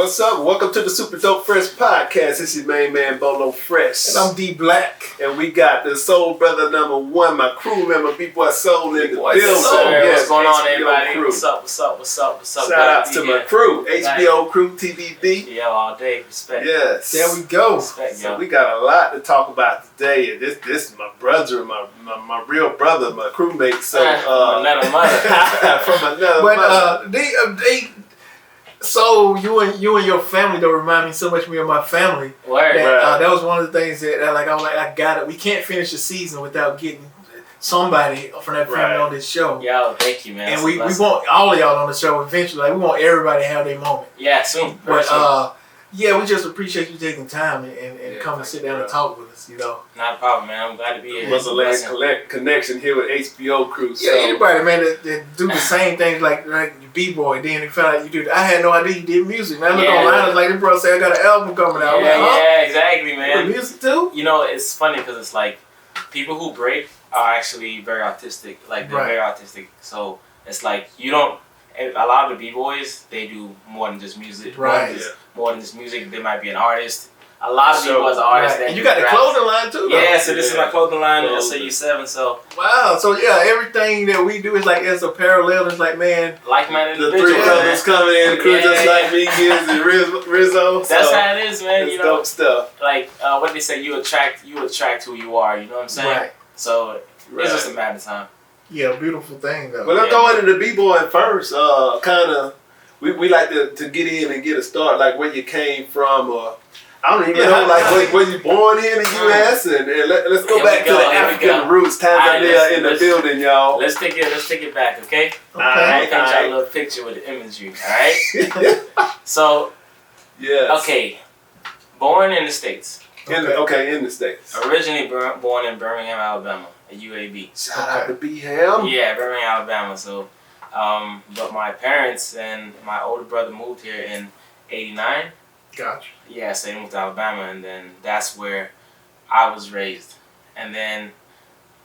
What's up? Welcome to the Super Dope Fresh podcast. This is your main man, Bolo Fresh. And I'm D Black. And we got the Soul Brother #1, my crew member, B-Boy Soul in the building. What's going on, everybody? Crew. What's up? Shout out to my crew, HBO crew, TVB. Yeah, all day. Respect. Yes. There we go. Respect, so we got a lot to talk about today. This is my brother, my real brother, my crewmate. So from another mother. From another mother. So you and your family don't remind me so much of me and my family. That was one of the things that I got it. We can't finish the season without getting somebody from that family on this show. Yo, thank you, man. And we want all of y'all on the show eventually. Like, we want everybody to have their moment. Yeah, soon. But yeah, we just appreciate you taking time and come and sit down and talk with us, you know. Not a problem, man. I'm glad to be here. It was a last connection here with HBO crew. Yeah, so. Anybody, man, that do the same things like you B-boy, then you found out you do. I had no idea you did music, man. I look online, I was like, this brother said I got an album coming out. Yeah, exactly, man. Music too? You know, it's funny because it's like people who break are actually very autistic. Like, they're very autistic. So it's like you don't. A lot of the B-boys, they do more than just music. Right. More than just music. They might be an artist. A lot of B-boys are artists. Right. And you got the clothing line too, though. Yeah, so this is my clothing line, SAU7, so. Wow, so yeah, everything that we do is like as a parallel. It's like, man. Like-minded the three brothers coming in, crew just like me, Gibbs and Rizzo. That's how it is, man. You know, dope stuff. Like, what they say, you attract who you are, you know what I'm saying? Right. So, it's just a matter of time. Yeah, beautiful thing though. Well, let's go into the B-boy first. We like to get in and get a start, like where you came from, or I don't even know, like where you born here in the U.S. and let's go back to the African roots. Tanzania in the building, y'all. Let's take it back, okay? Okay. I'll paint y'all a little picture with the imagery, all right? So, yes. Okay, born in the States. In the States. Originally born in Birmingham, Alabama. A UAB. Shout out to B-Ham. Yeah, Birmingham, Alabama. So, but my parents and my older brother moved here in '89. Gotcha. Yeah, so they moved to Alabama, and then that's where I was raised. And then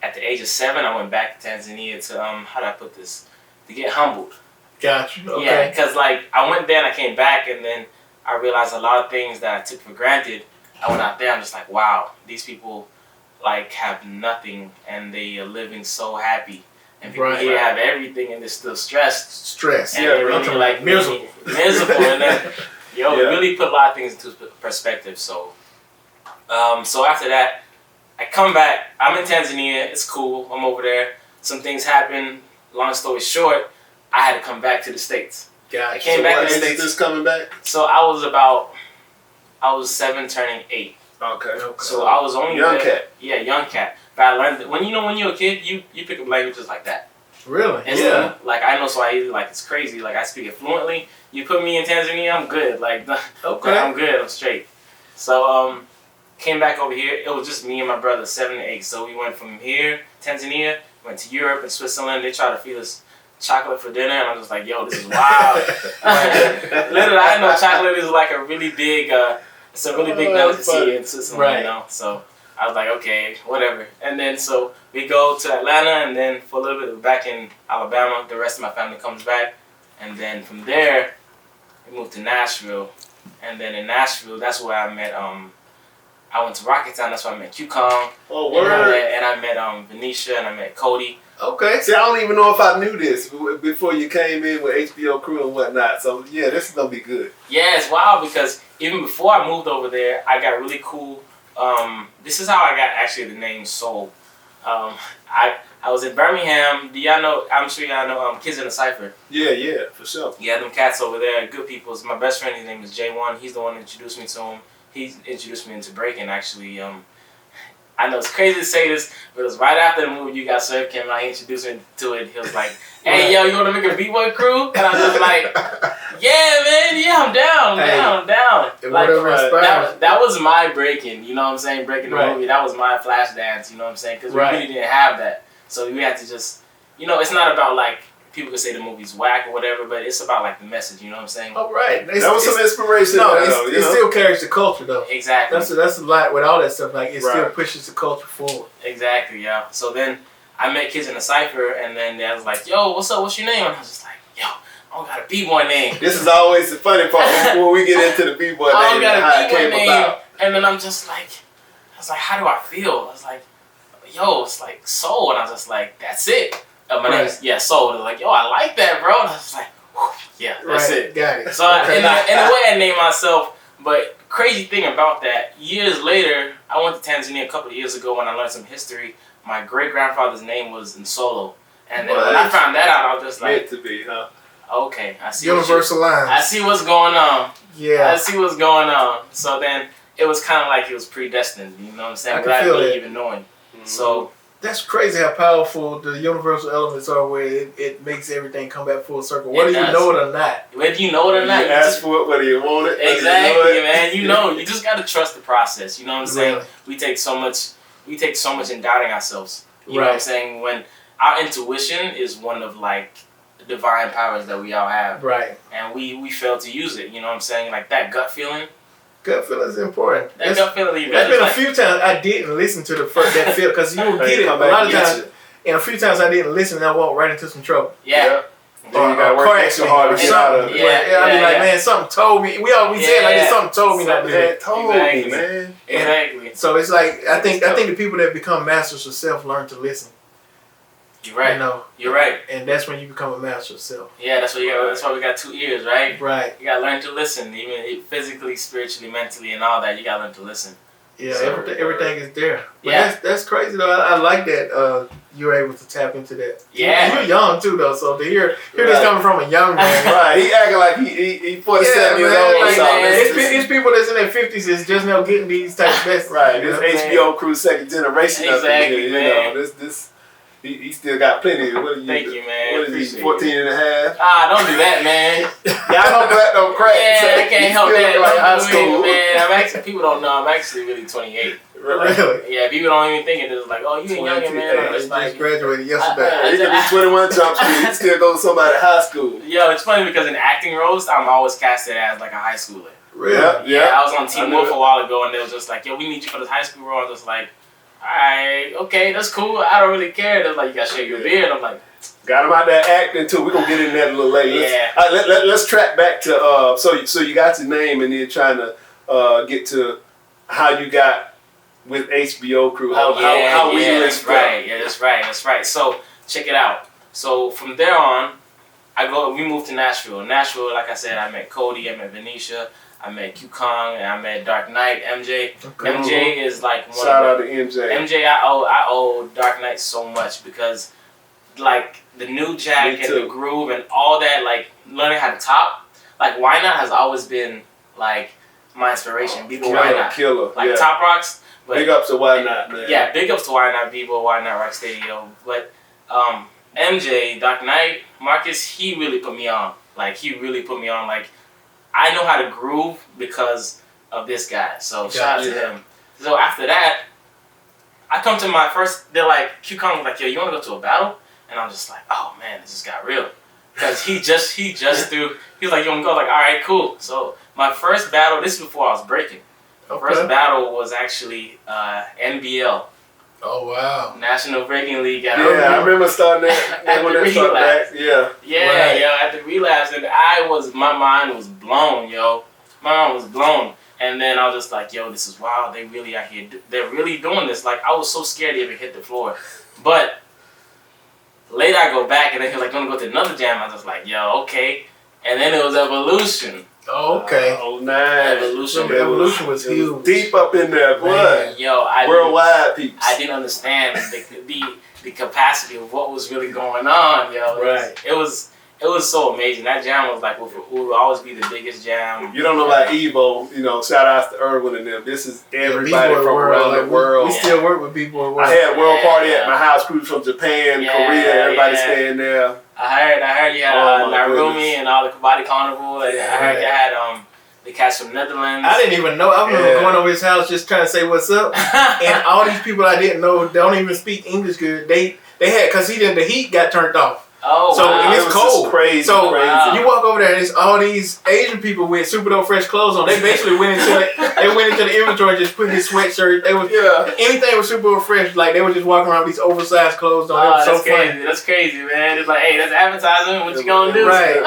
at the age of 7, I went back to Tanzania to how do I put this? To get humbled. Gotcha. Okay. Yeah, because like I went there and I came back, and then I realized a lot of things that I took for granted. I went out there, I'm just like, wow, these people like have nothing and they are living so happy, and people here have everything and they're still stressed. And they're really like miserable, and then it really put a lot of things into perspective. So, so after that, I come back. I'm in Tanzania. It's cool. I'm over there. Some things happen. Long story short, I had to come back to the States. Gotcha. I came back to the States. Just coming back. So I was 7 turning 8. Okay. So I was only young cat. Yeah, young cat. But I learned when you're a kid, you pick up languages like that. Really? Yeah. Like I know Swahili, like it's crazy. Like I speak it fluently. You put me in Tanzania, I'm good. Like I'm good. I'm straight. So came back over here. It was just me and my brother, 7 and 8. So we went from here, Tanzania, went to Europe and Switzerland. They tried to feed us chocolate for dinner, and I was just like, yo, this is wild. Literally, I didn't know chocolate is like a really big. It's a really big delicacy in Switzerland, you know. So I was like, okay, whatever. And then so we go to Atlanta, and then for a little bit we're back in Alabama. The rest of my family comes back, and then from there we moved to Nashville, and then in Nashville that's where I met. I went to Rockin. That's where I met Q-Kong. Oh, word. And I met Venetia, and I met Cody. Okay. See, I don't even know if I knew this before you came in with HBO crew and whatnot. So yeah, this is gonna be good. Yeah, it's wild because even before I moved over there, I got really cool. This is how I got actually the name Soul. I was in Birmingham. Do y'all know? I'm sure y'all know Kids in the Cypher. Yeah, for sure. Yeah, them cats over there, good people. My best friend, his name is J1. He's the one that introduced me to him. He introduced me into breaking actually. I know it's crazy to say this, but it was right after the movie You Got Served came out. He introduced me to it. He was like, hey, yo, you want to make a B-boy crew? And I was like, yeah, man, yeah, I'm down. Like, that was my breaking, you know what I'm saying? Breaking the movie, that was my flash dance, you know what I'm saying? Because we really didn't have that. So we had to just, you know, it's not about like, people could say the movie's whack or whatever, but it's about like the message, you know what I'm saying? Oh, right. That was some inspiration. No, it still carries the culture though. Exactly. That's a lot with all that stuff. Like it still pushes the culture forward. Exactly, yeah. So then I met Kids in the Cypher, and then they was like, yo, what's up? What's your name? And I was just like, yo, I don't got a B-boy name. This is always the funny part when we get into the B-boy name. I don't got and how a it B-boy came name. about. And then I was like, how do I feel? I was like, yo, it's like Soul. And I was just like, that's it. My name is, Soul. They're like, yo, I like that, bro. And I was like, yeah, that's it. Got it. So in a way, I named myself. But crazy thing about that, years later, I went to Tanzania a couple of years ago when I learned some history. My great-grandfather's name was Nsolo. And then when I found that out, I was just like... Meant to be, huh? Okay, I see. Universal lines. I see what's going on. Yeah. I see what's going on. So then it was kind of like it was predestined, you know what I'm saying? Without me even knowing. Mm-hmm. So... That's crazy how powerful the universal elements are, where it makes everything come back full circle. Whether you know it or not. Whether you know it or not. You ask for it, whether you want it. Exactly, man. You know, you just got to trust the process. You know what I'm saying? Really? We take so much in doubting ourselves. You know what I'm saying? When our intuition is one of like divine powers that we all have. Right. And we fail to use it. You know what I'm saying? Like that gut feeling. Gut feeling is important. That gut feeling. There's been a few times I didn't listen to that feel, because you will get it a lot of times. And a few times I didn't listen, and I walked right into some trouble. Yeah. Then you got to work extra hard to get out of it. I'd be like, man, something told me. We said like this, something told me not to do it. Told me, man. Exactly. So it's like I think the people that become masters of self learn to listen. You're right. You know, you're right. And that's when you become a master of self. Yeah, that's what you got. That's why we got 2 ears, right? Right. You gotta learn to listen, even physically, spiritually, mentally, and all that. You gotta learn to listen. Yeah, so, everything is there. But that's crazy though. I like that you're able to tap into that. Yeah. You're young too though, so to hear this coming from a young man. Right. He acting like he 47 years old or something. It's people that's in their 50s that's just now getting these type of best. Right. This HBO crew second generation up here. Man. You know, this. He still got plenty. Thank you, man. What is he, 14 and a half? Don't do that, man. Y'all know black don't crack. Yeah, So I can't help that. Like high school. Man, people don't know. I'm actually really 28. Really? Yeah, people don't even think it. It's like, oh, you ain't young, man. He just graduated yesterday. He could be 21 Jump Street. He still go to somebody high school. Yo, it's funny because in acting roles, I'm always casted as like a high schooler. Really? Yeah, I was on Teen Wolf a while ago, and they was just like, yo, we need you for this high school role. I was just like, alright, okay, that's cool. I don't really care. They're like, you gotta shave your beard. I'm like, got him out there acting too. We're gonna get in that a little later. Let's track back to so you got your name and then trying to get to how you got with HBO crew. How we that's right. Yeah, that's right. So check it out. So from there on, we moved to Nashville. Nashville, like I said, I met Cody, I met Venetia, I met Q-Kong, and I met Dark Knight, MJ. Okay. MJ is like one Shout out to MJ. MJ, I owe Dark Knight so much because like the new jack and the groove and all that, like learning how to top, like Why Not has always been like my inspiration. B-Boy Why Not. Killer. Like Top Rocks. But, big ups to Why Not, man. Yeah, big ups to Why Not, B-Boy Why Not, Rock Stadio. But MJ, Dark Knight, Marcus, he really put me on. Like I know how to groove because of this guy. So shout out to him. So after that, I come to my first, they're like, Q-Kong was like, yo, you want to go to a battle? And I'm just like, oh man, this just got real. Because he just threw, he was like, you want to go? Like, all right, cool. So my first battle, this is before I was breaking. First battle was actually NBL. Oh wow! National Breaking League. I remember starting that when they started back. At the relapse, and my mind was blown, yo. My mind was blown, and then I was just like, yo, this is wild. They really out here. They're really doing this. Like I was so scared to even hit the floor, but later I go back, and then he's like, gonna go to another jam. I was just like, yo, okay, and then it was Evolution. Oh, okay. Oh, nice. Evolution was huge. Deep up in there, boy. Yo, worldwide people. I didn't understand the capacity of what was really going on, yo. Right. It was so amazing. That jam was like will always be the biggest jam. You don't know about Evo, shout outs to Irwin and them. This is everybody from around the world. We still work with B-Boy World. I had a world party at my house, crews from Japan, Korea, everybody staying there. I heard you had Narumi and all the Kabaddi Carnival. And I heard you had the cats from Netherlands. I didn't even know. I remember going over his house just trying to say what's up. And all these people I didn't know don't even speak English good. They had, because the heat got turned off. Oh, so wow. and it's cold. Crazy, so crazy. you walk over there and it's all these Asian people with supadopefresh clothes on. They basically went into the inventory and just put his sweatshirt. They was anything with supadopefresh, like they were just walking around with these oversized clothes on. Oh, that's so crazy. funny. That's crazy, man. It's like, hey, that's advertising. What you gonna do? Right.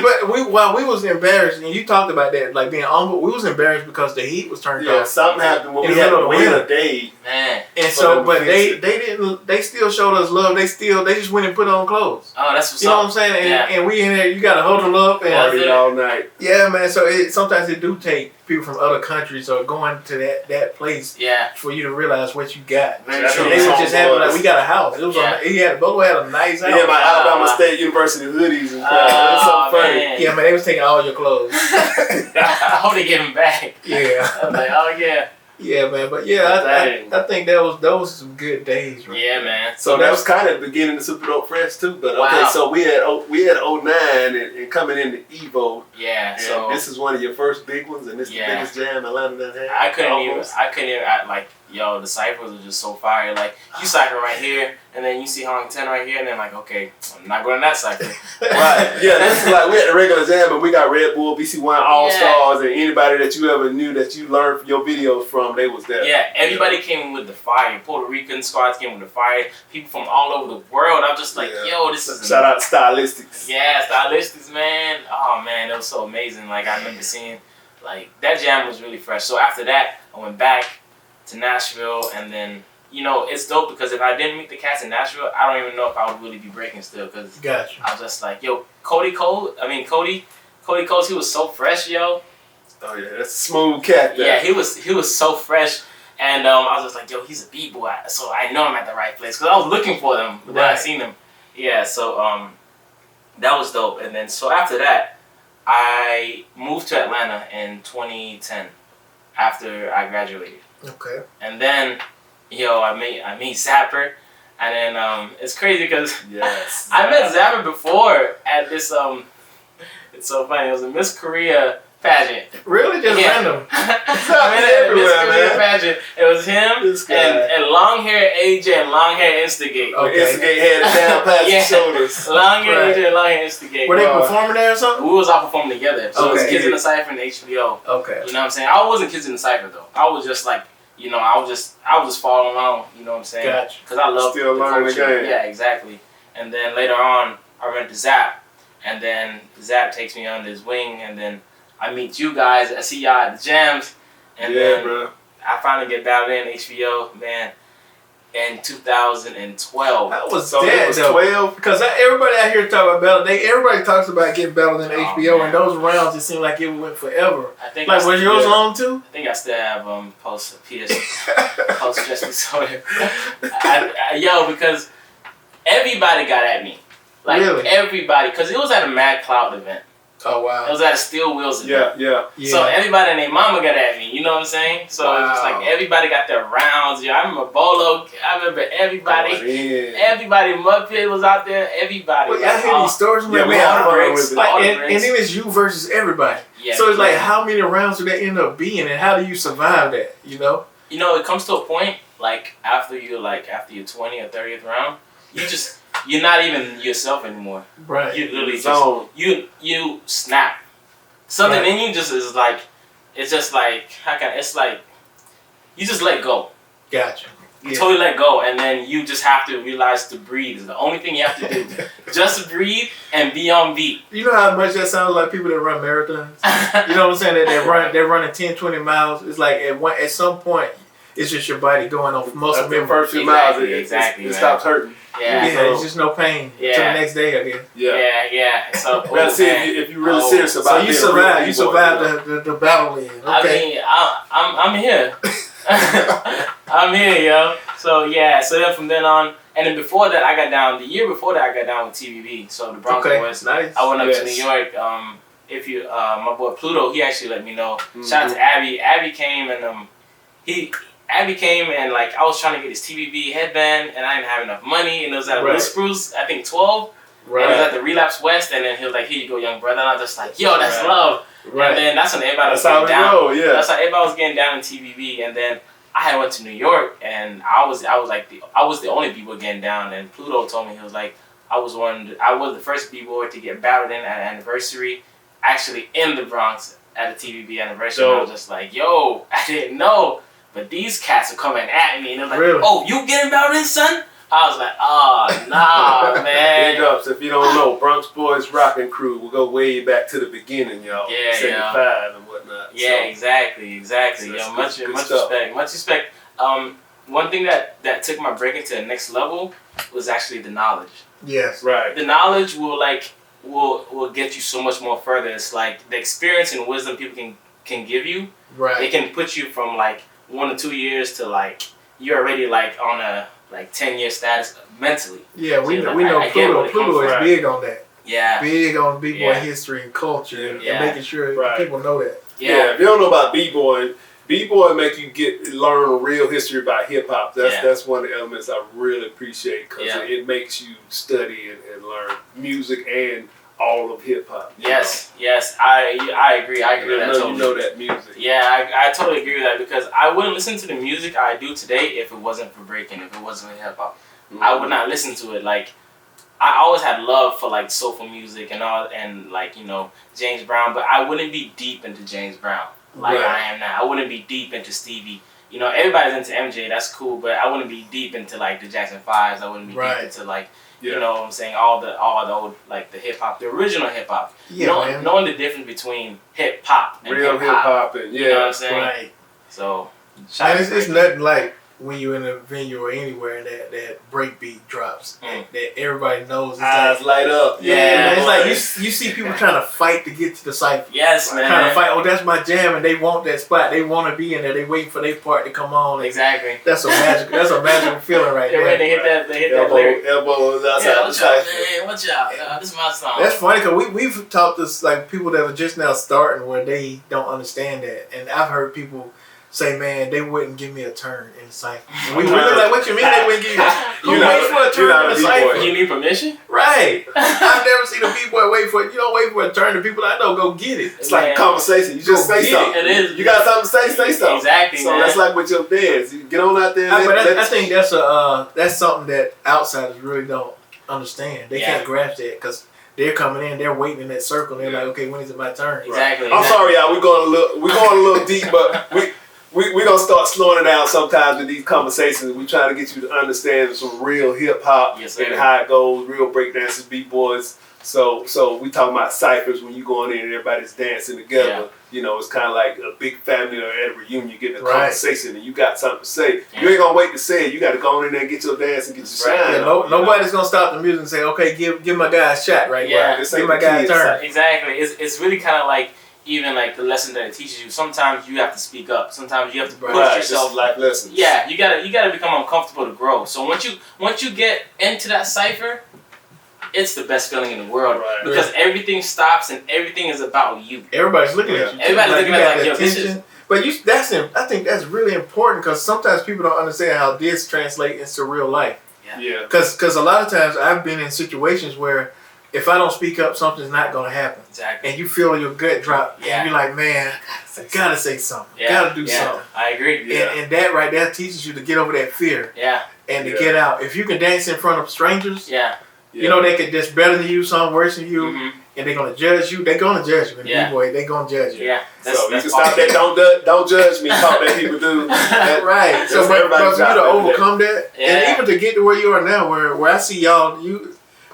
But while we was embarrassed, and you talked about that, like being humble, we was embarrassed because the heat was turned off. Something happened when we had to wait a day. Man. And so, but they still showed us love. They just went and put on clothes. Oh, that's what's you know what I'm saying? And we in there, you gotta huddle up and party all night. Yeah, man. So sometimes it do take people from other countries or going to that place for you to realize what you got. Very true. They were just having like we got a house. It was Bolo had a nice house. Yeah, my Alabama State University hoodies and crap. That's so funny. Man. Yeah, man, they was taking all your clothes. I hope they give them back. Yeah. I'm like, oh yeah. Yeah, man, but I think those were some good days, right? Yeah, man. So that was kind of the beginning of Super Dope Fresh too. But okay, so we had 09 and coming into Evo. Yeah. And so this is one of your first big ones, and this is the biggest jam Atlanta done had. I couldn't even like, yo, the ciphers are just so fire. Like you cipher right here, and then you see Hong 10 right here, and then like, okay, I'm not going to that cipher. Right. Yeah, this is like we had the regular jam, but we got Red Bull, BC1 All Stars, and anybody that you ever knew that you learned from your videos from, they was there. Yeah, everybody came with the fire. Puerto Rican squads came with the fire. People from all over the world. I was just like, yo, this is shout out to Stylistics. Yeah, Stylistics, man. Oh man, it was so amazing. Like I remember seeing, like that jam was really fresh. So after that, I went back to Nashville, and then it's dope because if I didn't meet the cats in Nashville, I don't even know if I would really be breaking still. Cause I was just like, yo, Cody Coles, he was so fresh, yo. Oh yeah, that's a smooth cat there. Yeah, he was so fresh, and I was just like, yo, he's a b-boy, so I know I'm at the right place because I was looking for them, but then I seen him. Yeah, so that was dope, and then so after that, I moved to Atlanta in 2010 after I graduated. Okay. And then, I meet Zapper, and then it's crazy because I met Zapper before at this it's so funny. It was a Miss Korea pageant. Really? Just random? I mean, a Miss Korea pageant. It was him and long hair AJ and long hair Instigate. Okay. Instigate had it down past the shoulders. Long hair AJ and long hair Instigate. Were they performing there or something? We was all performing together. So it was Kids in the Cypher and HBO. Okay. You know what I'm saying? I wasn't Kids in the Cypher though. I was just like, I was just following along. You know what I'm saying? Gotcha. Because I love still learning the game. Yeah, exactly. And then later on, I went to Zap, and then Zap takes me under his wing, and then I meet you guys. I see y'all at the jams, and then I finally get battled in HBO, man, in 2012. That was 12 because everybody out here talk about battle. Everybody talks about getting battled in HBO, and those rounds it seemed like it went forever. I think was yours long too? I think I still have post stress disorder. Because everybody got at me, like everybody, because it was at a Mad Cloud event. Oh wow! It was at a Steel Wheels event. Yeah. So everybody and their mama got at me. You know what I'm saying? So it was like everybody got their rounds. Yeah, I remember Bolo. I remember everybody. Everybody, Mudpit was out there. Everybody. Well, I hear these stories. Yeah, we had breaks. And then it's you versus everybody. Yeah, so it's like, how many rounds do that end up being, and how do you survive that? It comes to a point like after your 20th or 30th round, you're not even yourself anymore. Right. You literally just you snap. Something in you just is like, it's just like, it's like you just let go. Gotcha. You totally let go, and then you just have to realize to breathe is the only thing you have to do. Just breathe and be on beat. You know how much that sounds like people that run marathons? You know what I'm saying? That they're running 10, 20 miles. It's like at some point, it's just your body going on muscle memory. The first few miles, it stops hurting. Yeah, it's just no pain until the next day, I guess. Yeah. So let's see if you're really serious about it. So you survived the battle then. Okay. I mean, I'm here. I'm here, yo. So then from then on, and then before that, I got down. The year before that, I got down with TVB. So the Bronx Boys. Nice. I went up to New York. My boy Pluto, he actually let me know. Shout out to Abby. Abby came and Abby came and like I was trying to get his TVB headband and I didn't have enough money and it was at Little Spruce, I think 12. Right. And it was at the Relapse West and then he was like, here you go, young brother. And I was just like, yo, that's love. Right. And then that's when everybody was getting down. That's how everybody was getting down in TVB. And then I had went to New York and I was the only people getting down and Pluto told me, he was like, I was the first b-boy to get battled in at an anniversary, actually in the Bronx at a TVB anniversary. And I was just like, yo, I didn't know, but these cats are coming at me, and they're like, really? Oh, you getting battled in, son? I was like, oh, nah, man. Big ups. If you don't know, Bronx Boys Rockin crew, we'll go way back to the beginning, y'all. Yeah, 75 and whatnot. Yeah, so, exactly. Yo, much respect. One thing that took my breaking to the next level was actually the knowledge. Yes. Right. The knowledge will get you so much more further. It's like the experience and wisdom people can give you. Right. It can put you from like 1 to 2 years to like you're already like on a 10-year status mentally. Yeah, we know Pluto is big on that. Yeah. Big on b-boy history and culture and making sure people know that. Yeah. If you don't know about b-boy make you learn a real history about hip hop. That's one of the elements I really appreciate because it makes you study and learn music and all of hip hop. Yes, I agree. I agree with that totally. You know that music. Yeah, I totally agree with that because I wouldn't listen to the music I do today if it wasn't for breaking, if it wasn't for hip hop. Mm-hmm. I would not listen to it. Like, I always had love for like soulful music and all, and like, you know, James Brown, but I wouldn't be deep into James Brown like I am now. I wouldn't be deep into Stevie. You know, everybody's into MJ, that's cool, but I wouldn't be deep into like the Jackson 5s. I wouldn't be deep into like, you know what I'm saying, all the old, like the hip hop, the original hip hop. Yeah, knowing the difference between hip hop and real hip hop and you know what I'm saying? Right. So it's nothing like when you're in a venue or anywhere and that break beat drops that everybody knows. Eyes light up. Yeah, it's like you see people trying to fight to get to the cypher. Yes, man. Trying to fight. Oh, that's my jam, and they want that spot. They want to be in there. They waiting for their part to come on. Exactly. That's a magical feeling right there. They hit that lyric. Elbows outside the cypher. Man, watch out. This is my song. That's funny because we've taught this like people that are just now starting where they don't understand that, and I've heard people say, man, they wouldn't give me a turn in the cypher. We look like, what you mean they wouldn't give you? You wait for a turn in the cypher. You need permission? Right. I've never seen a b-boy wait for it. You don't wait for a turn. The people I know go get it. It's like a conversation. You just say something. It is. You got something to say something. Exactly. So that's like with your dance. You get on out there. I think that's something that outsiders really don't understand. They can't grasp that because they're coming in, they're waiting in that circle. And they're like, okay, when is it my turn? Exactly. I'm sorry, y'all. We're going a little deep, but we're going to start slowing it down sometimes in these conversations. We're trying to get you to understand some real hip-hop and how it goes, real breakdancers, b-boys. So we talking about ciphers when you going in and everybody's dancing together. Yeah. You know, it's kind of like a big family or at a reunion, you get a conversation and you got something to say. Yeah. You ain't going to wait to say it. You got to go in there and get your dance and get your shine. Yeah, nobody's going to stop the music and say, okay, give my guy a shot right now. Give my guy a turn. Exactly. It's really kind of like, even like the lesson that it teaches you, sometimes you have to speak up. Sometimes you have to push yourself. Just life lessons. Yeah, you gotta become uncomfortable to grow. So once you get into that cipher, it's the best feeling in the world because everything stops and everything is about you. Everybody's looking at you. Everybody's looking at like, yo, this is. But I think that's really important because sometimes people don't understand how this translates into real life. Yeah. Because a lot of times I've been in situations where if I don't speak up, something's not going to happen. Exactly. And you feel your gut drop. Yeah. And you're like, man, I gotta say something. Yeah. Gotta do something. I agree. Yeah. And that right there teaches you to get over that fear. Yeah. And to get out. If you can dance in front of strangers, you know they could just better than you, some worse than you, and they're gonna judge you. They're gonna judge you. B-boy, they're gonna judge you. Yeah. So you can stop that. Don't judge me. Talk that people do. Right. So for you to overcome that, and even to get to where you are now, where I see y'all,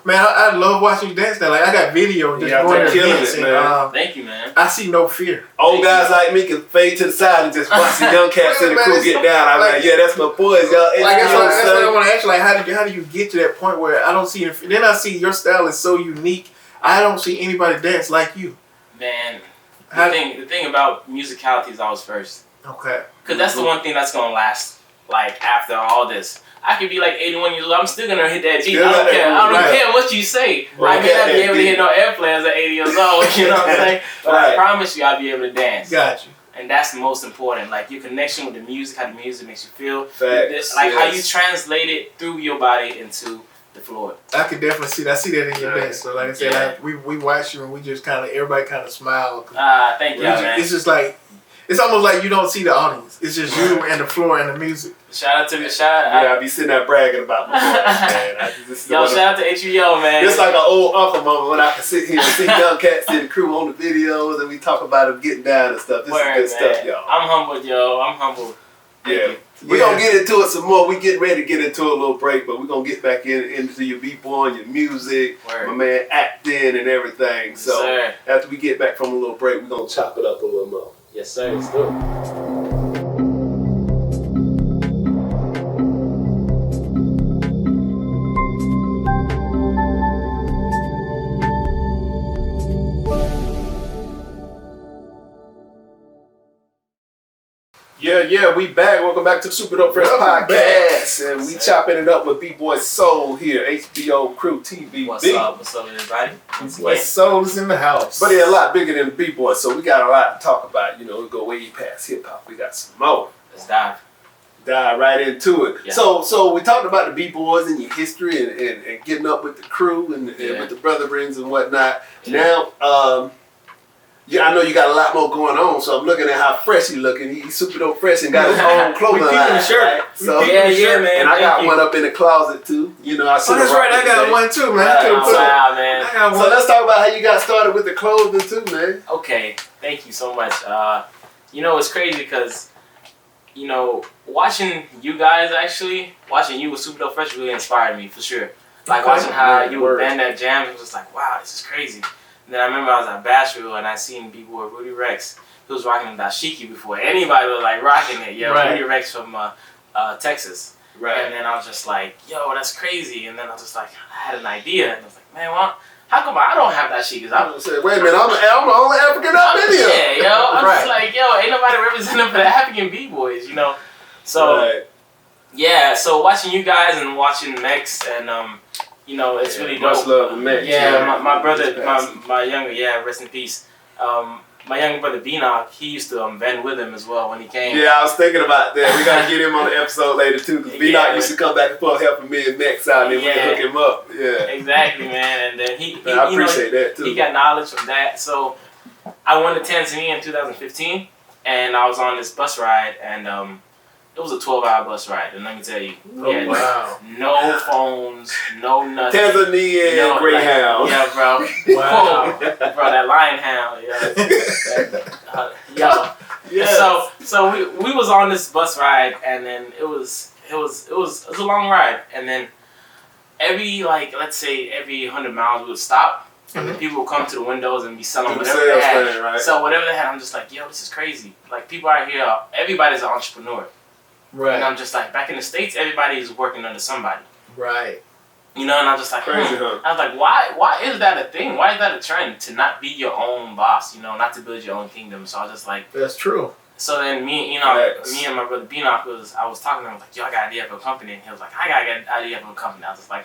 man, I love watching you dance now. Like I got video just going there dancing. Thank you, man. I see no fear. Old guys like me can fade to the side and just watch the young cats in the crew get down. I'm like, yeah, that's my boys, y'all. That's what I want to ask you. Like, how do you get to that point where I don't see it? Then I see your style is so unique. I don't see anybody dance like you. Man, the thing about musicality is always first. Okay. Because that's the one thing that's gonna last. Like after all this. I could be like 81 years old. I'm still gonna hit that G. I don't care. I don't care what you say. I may not be able to hit no airplanes at 80 years old. You know what I'm saying? But I promise you, I'll be able to dance. Got you. And that's the most important. Like your connection with the music, how the music makes you feel. Facts. Like how you translate it through your body into the floor. I can definitely see that. I see that in your dance. So like I said, we watch you and we just everybody kind of smile. Thank you, man. It's just like. it's almost like you don't see the audience. It's just you and the floor and the music. Shout out to the Yeah, I be sitting there bragging about my boys, man. Yo, shout out to HVO, man. It's like an old uncle moment when I can sit here and see young cats in the crew on the videos and we talk about them getting down and stuff. This is good stuff, y'all. I'm humbled, yo. I'm humbled. Yeah. We're going to get into it some more. We getting ready to get into a little break, but we're going to get back into your b-boy and your music, my man acting and everything. Yes, so sir. after we get back from a little break, we're going to chop it up a little more. Yes, sir. Let's do it. Yeah, we back. Welcome back to the Super Dope Fresh Podcast. And we chopping it up with B-Boy Soul here, HBO Crew TV. What's up, everybody? Soul is in the house. But they're a lot bigger than the B-Boy, so we got a lot to talk about. You know, we go way past hip-hop. We got some more. Let's dive right into it. Yeah. So we talked about the B-Boys and your history and getting up with the crew and with the brotherings and whatnot. Yeah. Now, I know you got a lot more going on, so I'm looking at how fresh you looking. He's super dope fresh and got his own clothing line. The shirt. Right? So, man. And I got one up in the closet too. You know, I that's right. I got one too, man. Wow, man. I got one. So let's talk about how you got started with the clothing too, man. Okay, thank you so much. You know, it's crazy because, you know, watching you with Super Dope Fresh really inspired me for sure. Like watching how you would bend that jam, it was just like, wow, this is crazy. And then I remember I was at Bashville and I seen B-Boy Rudy Rex. He was rocking the dashiki before anybody was like rocking it. Yeah, right. Rudy Rex from Texas. Right. And then I was just like, yo, that's crazy. And then I was just like, I had an idea. And I was like, man, well, how come I don't have dashiki? I'm saying, wait a minute, I'm the only African up in here. Yeah, yo. I'm just like, yo, ain't nobody representing for the African B-Boys, you know? So, yeah, so watching you guys and watching Mex and, you know, it's really dope. Much love to Mex. Yeah, my brother, my younger, rest in peace. My younger brother B-Knock, he used to vend with him as well when he came. Yeah, I was thinking about that. We gotta get him on the episode later too, because B-Knock used to come back and forth helping me and Mex out, and then we can hook him up. Yeah, exactly, man. And then he I appreciate that too. He got knowledge from that. So I went to Tanzania in 2015, and I was on this bus ride, and it was a 12-hour bus ride, and let me tell you, no phones, no nothing. Tanzania Greyhound. Yeah, bro. Wow. Bro, that lion hound. So we was on this bus ride, and then it was a long ride, and then every let's say every 100 miles we would stop. And then people would come to the windows and be selling whatever they had. Right? So whatever they had, I'm just like, yo, this is crazy. Like people out here, everybody's an entrepreneur. Right. And I'm just like, back in the States, everybody is working under somebody. Right. You know, and I'm just like, crazy, huh? I was like, why is that a thing? Why is that a trend to not be your own boss? You know, not to build your own kingdom. So I was just like, that's true. So then me and my brother B-Knock I was talking to him, I was like, yo, I got an idea for a company. And he was like, I got an idea for a company. I was just like,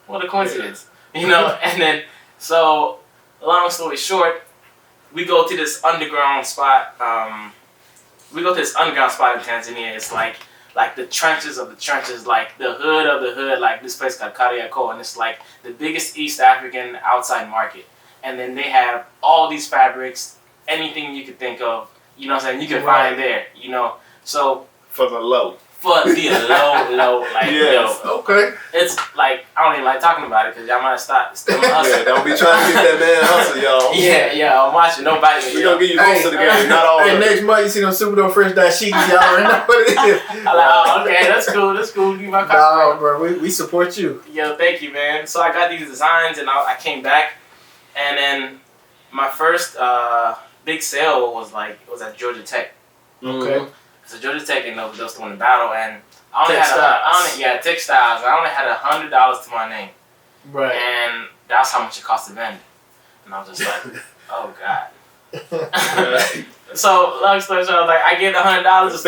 what a coincidence. Yeah. You know, and then, so long story short, we go to this underground spot. We go to this underground spot in Tanzania. It's like the trenches of the trenches, like the hood of the hood, like this place called Kariakoo, and it's like the biggest East African outside market. And then they have all these fabrics, anything you could think of, you know what I'm saying, you can find there, you know. So for the low. For the low, like, yes. Yo. Okay. It's like, I don't even like talking about it because y'all might start still hustling. Yeah, don't be trying to get that man hustle, y'all. Yeah, I'm watching. Nobody. We're going to give you most of the game, not all of it. Next month you see them Super Dope Fresh dashikis, y'all already know what it is. I'm like, oh, okay, that's cool. Give my no, bro, we support you. Yo, thank you, man. So I got these designs and I came back, and then my first big sale was at Georgia Tech. Okay. So Georgia Tech, and they was doing the battle, and I only had textiles. I only had $100 to my name. Right. And that's how much it cost to vend. And I was just like, oh God. So long story short, I was like, I get $100 just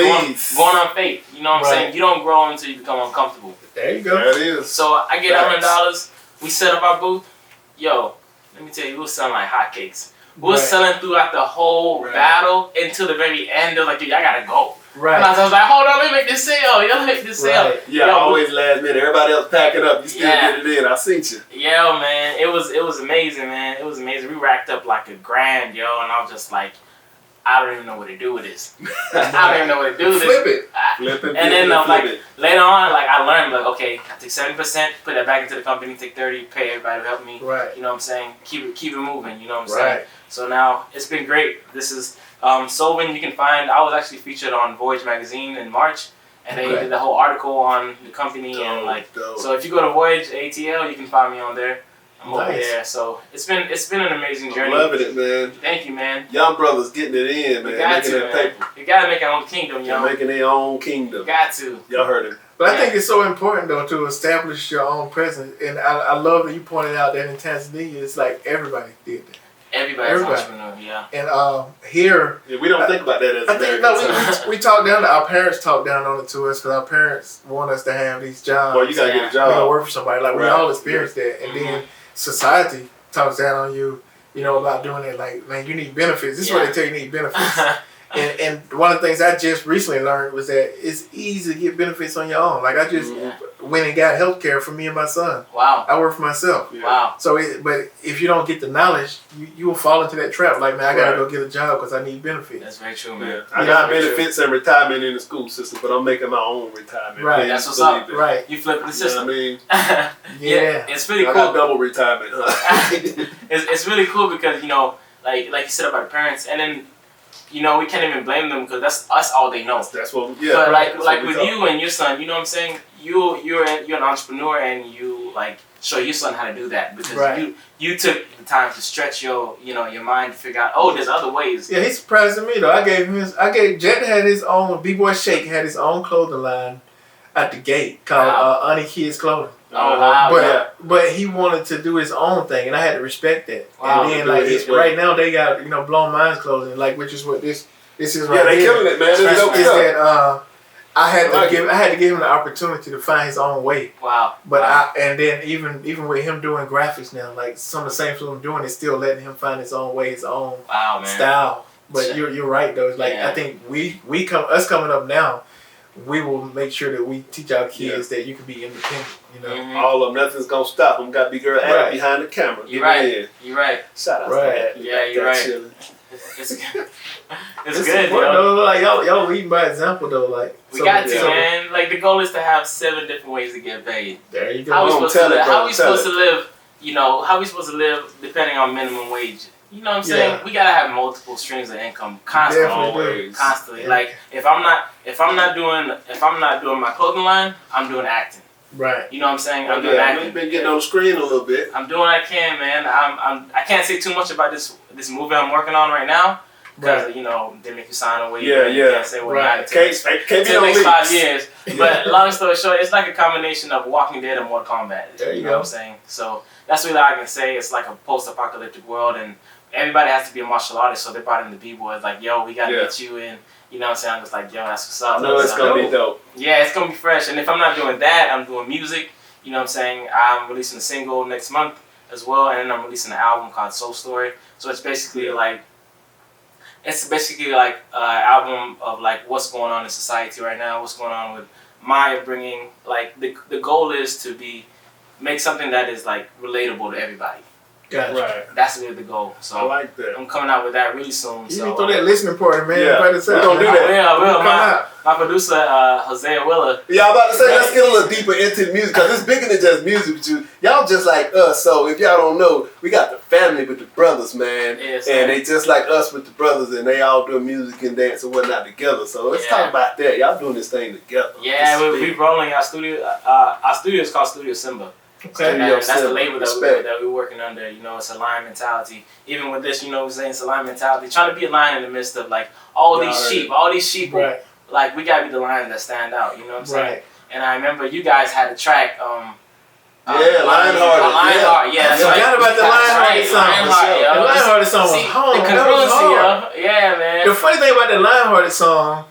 going on faith. You know what I'm saying? You don't grow until you become uncomfortable. There you go. There it is. So I get $100. We set up our booth. Yo, let me tell you, we were selling like hotcakes. We were selling throughout the whole battle until the very end. They was like, dude, I gotta go. Right. And I was like, hold on, let me make this sale. Let me make this sale. Yeah, always last minute. Everybody else packing up. You still get it in. I seen you. Yeah, man. It was amazing, man. It was amazing. We racked up like $1,000, yo. And I was just like, I don't even know what to do with this. I don't even know what to do with this. Flip it. And then like later on, like I learned like, okay, take 70%, put that back into the company, take 30, pay everybody to help me. Right. You know what I'm saying? Keep it moving. You know what I'm saying? So now it's been great. This is Soulven. You can find. I was actually featured on Voyage magazine in March, and they did the whole article on the company and like. So if you go to Voyage ATL, you can find me on there. I'm over there, so it's been an amazing journey. I'm loving it, man. Thank you, man. Young brothers getting it in, man. Making that paper. You gotta make our own kingdom, yo. They're making their own kingdom. You got to. Y'all heard it. But I think it's so important though to establish your own presence, and I love that you pointed out that in Tanzania, it's like everybody did that. Everybody's an entrepreneur, yeah. And here, we don't think about that as Americans. we talk down. Our parents talk down on it to us because our parents want us to have these jobs. Well, you gotta get a job. We gotta work for somebody. Like we all experience that, and then society talks down on you, you know, about doing it. Like, man, you need benefits. This is what they tell you need benefits. and one of the things I just recently learned was that it's easy to get benefits on your own. Like I just went and got health care for me and my son. Wow. I work for myself. Yeah. Wow. So, but if you don't get the knowledge, you will fall into that trap. Like, man, I gotta go get a job because I need benefits. That's very true, man. Yeah. I got benefits and retirement in the school system, but I'm making my own retirement. Right. That's what's up. Right. You flip the system. You know what I mean? Yeah. It's really cool. I got double retirement. It's really cool because, you know, like you said about the parents, and then, you know, we can't even blame them because that's all they know. That's what. Yeah. But like with you and your son, you know what I'm saying? You're an entrepreneur and you like show your son how to do that because you took the time to stretch your mind to figure out, oh, there's other ways. Yeah, he's surprising me though. Jet had his own, B-Boy Shake had his own clothing line at the gate called Auntie Kids Clothing. Oh wow! But he wanted to do his own thing, and I had to respect that. Wow. And then like right now they got Blown Minds clothing, like which is what this is right here. Yeah, they killing it, man. Is that I had to give him the opportunity to find his own way. Wow! But and then even with him doing graphics now, like some of the same stuff I'm doing, is still letting him find his own way, his own style. But you're right though. It's like I think us coming up now. We will make sure that we teach our kids that you can be independent. You know, all of them, nothing's gonna stop them. Got to be girl Adam behind the camera. You're right. You're right. Shout out to that. Yeah, you're right. It's good. It's good. Though. Like y'all leading by example though. Like we got to, man. Like the goal is to have 7 different ways to get paid. There you go. How we supposed to live? You know, how we supposed to live depending on minimum wage? You know what I'm saying? We gotta have multiple streams of income constantly. Constantly. Yeah. Like if I'm not doing my clothing line, I'm doing acting. Right. You know what I'm saying? I'm doing acting. We've been getting on the screen a little bit. I'm doing what I can, man. I can't say too much about this movie I'm working on right now. Because they make you sign away. Yeah. You can't say what it takes the next 5 years. But long story short, it's like a combination of Walking Dead and Mortal Kombat. There you know what I'm saying? So that's really all I can say. It's like a post-apocalyptic world, and everybody has to be a martial artist, so they brought in the B-boys. Like, yo, we gotta get you in. You know what I'm saying? I'm just like, yo, that's what's up. No, it's gonna be dope. Yeah, it's gonna be fresh. And if I'm not doing that, I'm doing music. You know what I'm saying? I'm releasing a single next month as well, and then I'm releasing an album called Soul Story. So it's basically like an album of like what's going on in society right now, what's going on with my upbringing. Like the goal is to make something that is like relatable to everybody. Gotcha. Right. That's really the goal. So I like that. I'm coming out with that really soon. You need to throw that listening party, man. Yeah. We're gonna do that. I will. My producer, Jose Willa. Yeah, I'm about to say, let's get a little deeper into the music, because it's bigger than just music with you. Y'all just like us, so if y'all don't know, we got the family with the brothers, man. Yes, and they just like us with the brothers, and they all doing music and dance and whatnot together. So let's talk about that. Y'all doing this thing together. Yeah, we rolling our studio. Our studio is called Studio Simba. Okay. And that's the label that we're working under. You know, it's a lion mentality. Even with this, we're saying it's a lion mentality. Trying to be a lion in the midst of like all these sheep. Right. Like we gotta be the lion that stand out. You know what I'm saying? Right. And I remember you guys had a track. Lionhearted. Yeah, that's right. I forgot about the Lionhearted song. The Lionhearted song was home. The congruency, yeah, man. The funny thing about the Lionhearted song,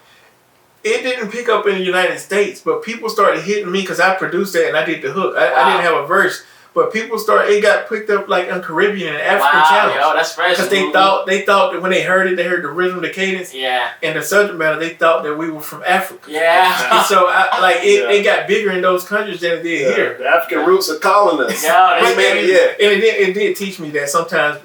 it didn't pick up in the United States, but people started hitting me because I produced it and I did the hook. I didn't have a verse, But people it got picked up like on Caribbean and African Wow, channels. yo, that's fresh. Because they thought that when they heard it, they heard the rhythm, the cadence, Yeah. and the subject matter. They thought that we were from Africa. Yeah. And so it got bigger in those countries than it did here. The African roots are calling us. Yeah, And it did teach me that sometimes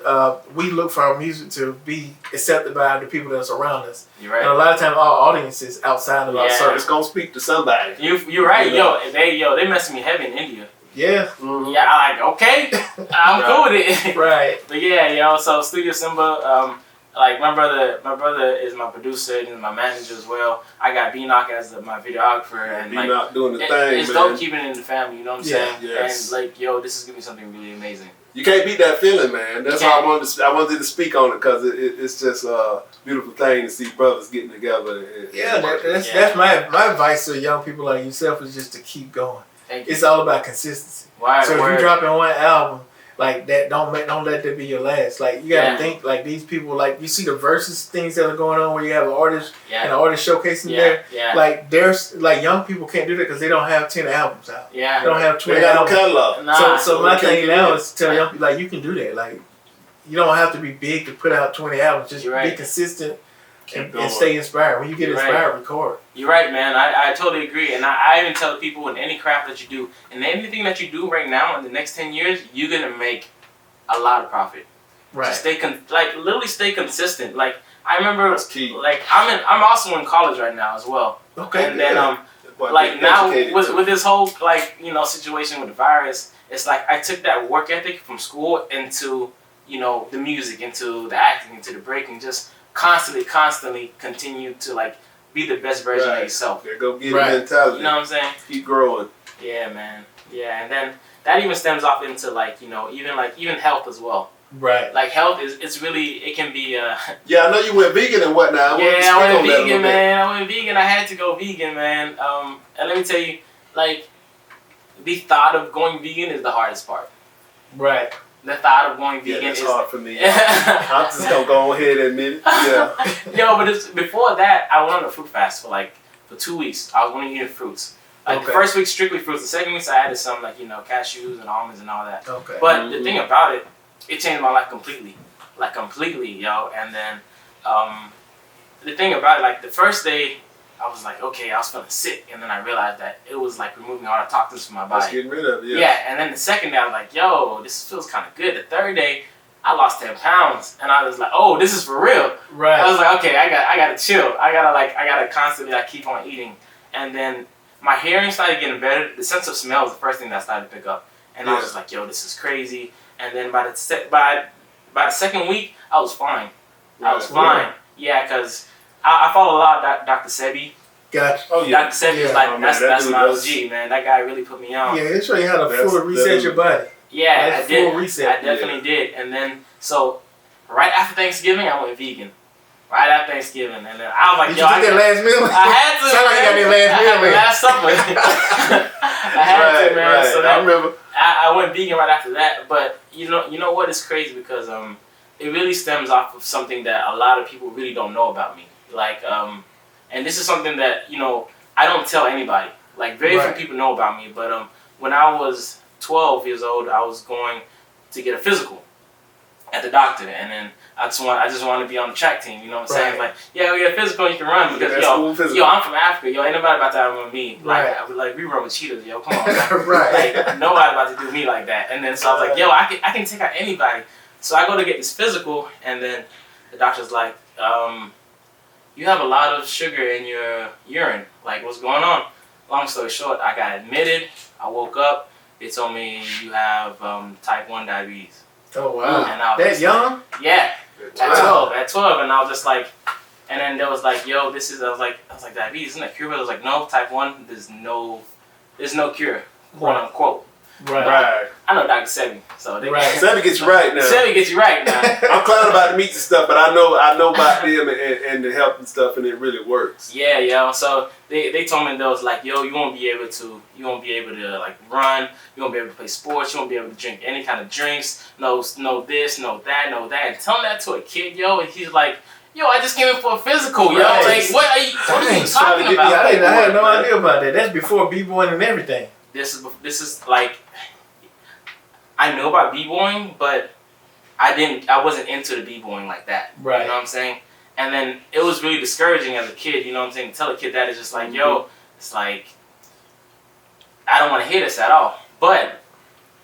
we look for our music to be accepted by the people that's around us. You're right. And a lot of times our audience is outside of our circle. It's gonna speak to somebody. You're right. They messed me heavy in India. Yeah. Mm-hmm. Yeah, I'm like, okay, I'm cool with it. Right. But yeah, so Studio Simba, like my brother is my producer and my manager as well. I got B-Knock as my videographer, and like B-Knock doing the thing, it's man. dope keeping it in the family. You know what I'm saying? Yes. And like, yo, this is gonna be something really amazing. You can't beat that feeling, man. That's why I wanted to speak on it, because it's just a beautiful thing to see brothers getting together. That's my advice to young people like yourself is just to keep going. It's all about consistency. Right, so if you're dropping one album like that, don't let that be your last. Like you gotta think like these people, like you see the versus things that are going on where you have an artist and an artist showcasing there. Yeah. Like there's like young people can't do that because they don't have 10 albums out. Yeah. They don't have 20 They got albums. no catalog. Nah, so my thing now is to tell young people like you can do that. Like you don't have to be big to put out 20 albums. Just be consistent. And stay inspired. When you get inspired, record. You're right, man. I totally agree. And I even tell people in any craft that you do, and anything that you do right now in the next 10 years, you're going to make a lot of profit. Right. Just literally stay consistent. Like, I remember, like, I'm also in college right now as well. Okay. And then, like, now with this whole, like, situation with the virus, it's like I took that work ethic from school into, the music, into the acting, into the breaking, just constantly continue to like be the best version of yourself. Yeah, go get it mentality. You know what I'm saying? Keep growing. Yeah, man. Yeah, and then that even stems off into like even health as well. Right. Like health it's really it can be. Yeah, I know you went vegan and whatnot. I went vegan, man. I went vegan. I had to go vegan, man. And let me tell you, like the thought of going vegan is the hardest part. Right. The thought of going vegan is hard for me. I'm just gonna go ahead and admit it. Yeah. But before that, I went on a fruit fast for 2 weeks. I was only eating fruits. Like the first week strictly fruits. The second week I added some like cashews and almonds and all that. Okay. But the thing about it, it changed my life completely. Like completely, yo. And then the thing about it, like the first day, I was like, okay, I was feeling sick, and then I realized that it was like removing all the toxins from my body. Just getting rid of it, Yeah, and then the second day, I was like, yo, this feels kind of good. The third day, I lost 10 pounds, and I was like, oh, this is for real. Right. I was like, okay, I gotta chill. I gotta constantly like keep on eating, and then my hearing started getting better. The sense of smell was the first thing that I started to pick up, and I was just like, yo, this is crazy. And then by the second week, I was fine. I was fine. Yeah, because I follow a lot of Dr. Sebi. Gotcha. Oh yeah. Dr. Sebi is like that's my OG, man. That guy really put me on. Yeah, he'll show you how to fully reset your body. Yeah, I did. Full reset. I definitely did. And then so right after Thanksgiving, I went vegan. Right after Thanksgiving, and then I was like, Did you get that last meal? I had to. Sound like you got that last meal, man. Last supper. I had to, man. Right. So I remember. I went vegan right after that. But you know what? It's crazy because it really stems off of something that a lot of people really don't know about me. Like and this is something that I don't tell anybody. Like very few people know about me. But when I was 12 years old, I was going to get a physical at the doctor, and then I just want to be on the track team. You know what I'm saying? Like, yeah, we get a physical, you can run because yo, I'm from Africa. Yo, ain't nobody about to outrun me. Like we run with cheetahs. Yo, come on. Right. Like nobody about to do me like that. And then so I was like, yo, I can take out anybody. So I go to get this physical, and then the doctor's like, you have a lot of sugar in your urine. Like, what's going on? Long story short, I got admitted. I woke up. They told me you have type 1 diabetes. Oh, wow. And I was that young? Yeah. At 12. And I was just like, and then there was like, yo, this is, I was like, diabetes, isn't that curable? I was like, no, type 1, there's no cure, quote unquote. Right. I know Dr. Sebi, so Sebi gets you right now. Sebi gets you right now. I'm clowning about the meats and stuff, but I know about them and the health and stuff, and it really works. Yeah, yo. So they told me, they was like, yo, you won't be able to like run, you won't be able to play sports, you won't be able to drink any kind of drinks, no this, no that. And telling that to a kid, yo, and he's like, yo, I just came in for a physical, yo. Like, what are you talking about? I had no idea about that. That's before B-boy and everything. This is like, I knew about b-boying, but I wasn't into the b-boying like that. Right. You know what I'm saying? And then it was really discouraging as a kid, you know what I'm saying? To tell a kid that, it's just like, yo, it's like, I don't want to hear this at all. But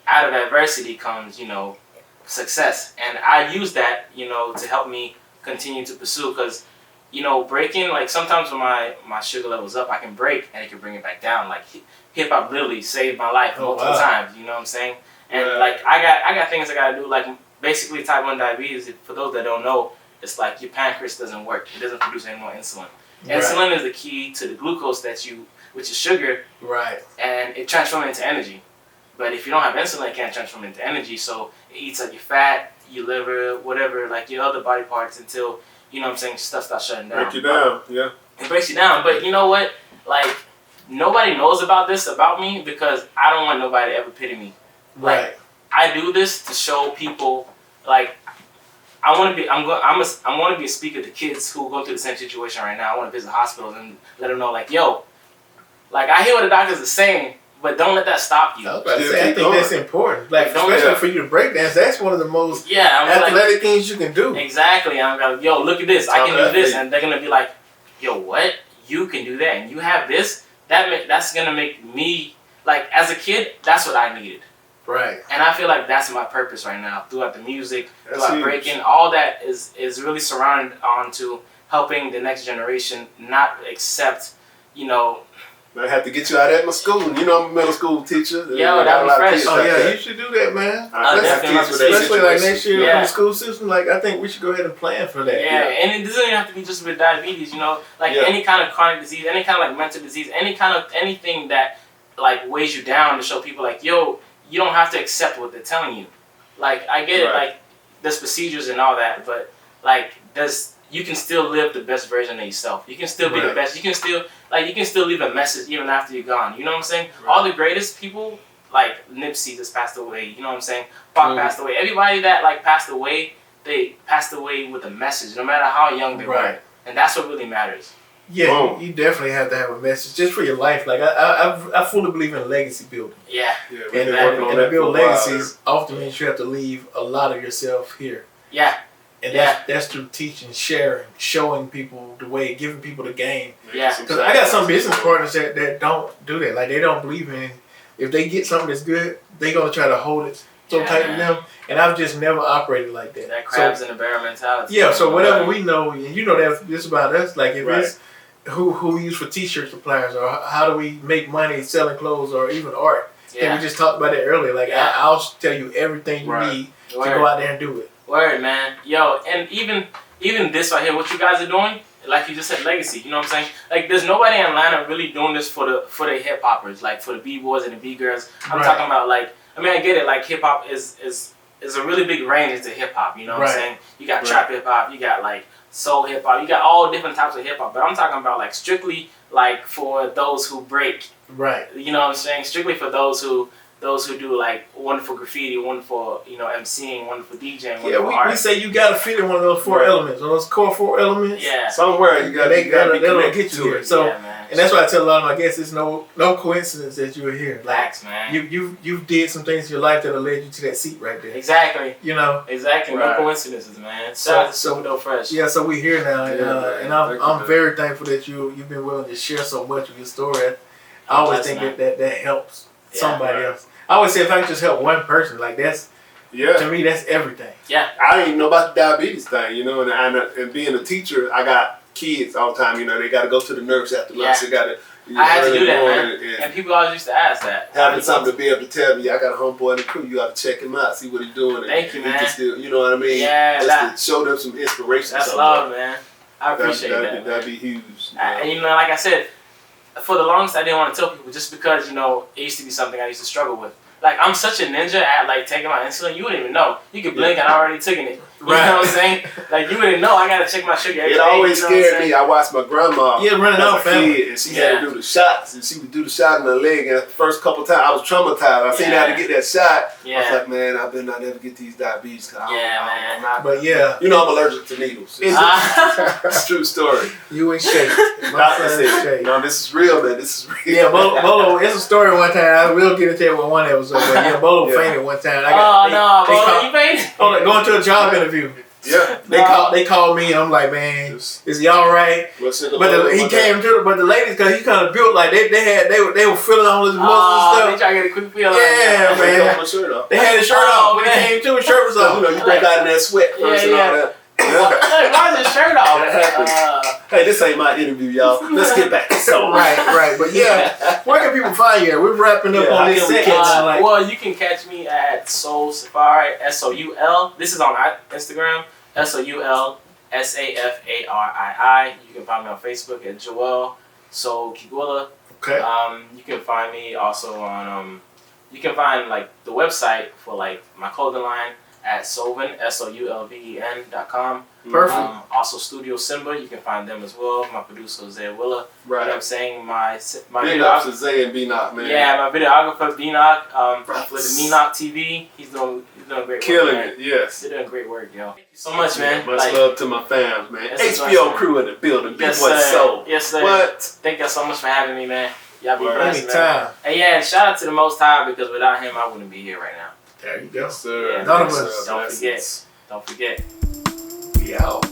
out of adversity comes, you know, success. And I use that, you know, to help me continue to pursue. Because, you know, breaking, like sometimes when my sugar level's up, I can break and it can bring it back down. Like hip hop literally saved my life multiple times, you know what I'm saying? And like I got things I got to do, like basically type 1 diabetes, for those that don't know, it's like your pancreas doesn't work. It doesn't produce any more insulin. Right. Insulin is the key to the glucose which is sugar. Right. And it transforms into energy. But if you don't have insulin, it can't transform into energy. So it eats up your fat, your liver, whatever, like your other body parts until, you know what I'm saying, stuff starts shutting down. Break you down, yeah. It breaks you down. But you know what? Like, nobody knows about me because I don't want nobody to ever pity me. Like, right. I do this to show people, like, I want to be a speaker to kids who go through the same situation right now. I want to visit hospitals and let them know, like, yo, like, I hear what the doctors are saying, but don't let that stop you. I was about to say, I think that's important. Like, especially for you to breakdance, that's one of the most athletic things you can do. Exactly. I'm like, yo, look at this. I can do this. And they're going to be like, yo, what? You can do that. And you have this? That's going to make me, like, as a kid, that's what I needed. Right. And I feel like that's my purpose right now. Throughout the music, throughout breaking, all that is really surrounded onto helping the next generation not accept, you know. I have to get you out of my school. You know, I'm a middle school teacher. Yo, that'd be fresh. Oh, yeah, you should do that, man. Especially like next year in the school system, like, I think we should go ahead and plan for that. Yeah, and it doesn't even have to be just with diabetes, you know. Like, any kind of chronic disease, any kind of, like, mental disease, anything that, like, weighs you down, to show people, like, yo, you don't have to accept what they're telling you. Like, I get it, like, there's procedures and all that, but, like, you can still live the best version of yourself. You can still be the best. You can still leave a message even after you're gone. You know what I'm saying? Right. All the greatest people, like Nipsey just passed away. You know what I'm saying? Pac passed away. Everybody that, like, passed away, they passed away with a message, no matter how young they were. And that's what really matters. Yeah, you definitely have to have a message just for your life. Like, I fully believe in legacy building. Yeah. And to build legacies often means you have to leave a lot of yourself here. Yeah. And that's through teaching, sharing, showing people the way, giving people the game. Yeah. Because I got some business partners that don't do that. Like, they don't believe in, if they get something that's good, they're going to try to hold it so tight to them. And I've just never operated like that. That crabs in the barrel mentality. Yeah, so whatever we know, and you know that this about us, like, if it's who we use for t-shirt suppliers, or how do we make money selling clothes, or even art. And we just talked about that earlier. Like, I'll tell you everything you need to go out there and do it. Word, man. Yo, and even this right here, what you guys are doing, like you just said, legacy. You know what I'm saying? Like, there's nobody in Atlanta really doing this for the hip hoppers, like for the b-boys and the b-girls. I'm talking about, like, I mean, I get it. Like, hip hop is a really big range into hip hop. You know what I'm saying? You got trap hip hop, you got, like, soul hip hop, you got all different types of hip hop. But I'm talking about, like, strictly, like, for those who break. Right. You know what I'm saying? Strictly for those who do, like, wonderful graffiti, wonderful, you know, MCing, wonderful DJing, wonderful art. We say you gotta fit in one of those 4 elements, one of those core 4 elements. Yeah. Somewhere you gotta get you here. So, and that's why I tell a lot of my guests, it's no coincidence that you're here. Like, facts, man. You did some things in your life that'll lead you to that seat right there. Exactly. You know. Exactly. No coincidences, man. So supadopefresh. Yeah. So we're here now, and I'm very thankful that you've been willing to share so much of your story. I always think that helps somebody else. I always say, if I can just help one person, like, that's, to me, that's everything. Yeah. I didn't even know about the diabetes thing, you know, and being a teacher, I got kids all the time, you know, they got to go to the nurse after lunch. They got to, I had to do that, man. And people always used to ask that. Having something to be able to tell me, I got a homeboy in the crew, you got to check him out, see what he's doing. Thank you, man. He can still, you know what I mean? Yeah. Just to show them some inspiration. That's love, man. I appreciate that. That'd be huge. And, you know, like I said, for the longest, I didn't want to tell people just because, you know, it used to be something I used to struggle with. Like, I'm such a ninja at, like, taking my insulin, you wouldn't even know. You could blink and I already taken it. You know what I'm saying? Like, you wouldn't know. I gotta check my sugar every day. It always you know scared me. I watched my grandma running out as a kid, and she had to do the shots, and she would do the shot in the leg. And the first couple times, I was traumatized. I seen her to get that shot. I was like, man, I better not ever get these diabetes. I'm not. But yeah, you know, I'm allergic to needles. It's a true story. You ain't shake. Doctor said, no, this is real, man. This is real. Yeah, Bolo. It's a story one time. I will get into it with one episode. But yeah, Bolo fainted one time. Bolo, you fainted? Going to a job interview. Yeah, they called me and I'm like, man, is y'all right? But he came to but the ladies, cause he kind of built like they were feeling all his muscles and stuff. They try to get a quick feel. Yeah, man. They had his shirt off. When he came to, his shirt was off. You know, you break out in that sweat first and all that. Why is his shirt off? Hey, this ain't my interview, y'all. Let's get back to Soul. Right. But yeah, where can people find you? We're wrapping up on this segment. Well, you can catch me at Soul Safari, SOUL. This is on Instagram, SOUL SAFARII. You can find me on Facebook at Joel Soul Kigwila. Okay. You can find me also on you can find the website for my clothing line at Soulven, SOULVEN.com. Perfect. Also Studio Simba, you can find them as well. My producer Zay Willa. Right. You know what I'm saying? My big ups to Zay and B-Knock, man. Yeah, my videographer B-Knock, with the Me-Knock TV. He's doing great work. Killing it, yes. They're doing great work, yo. Thank you so much, man. Much love to my fans, man. Yes, HBO crew in the building. Yes, Big Boy sir. Soul. Yes, sir. What? Thank y'all so much for having me, man. Y'all be blessed, Anytime. man. And yeah, and shout out to the Most High, because without him, I wouldn't be here right now. There you go. Yes, sir. Yeah, None of us. Don't forget. We out.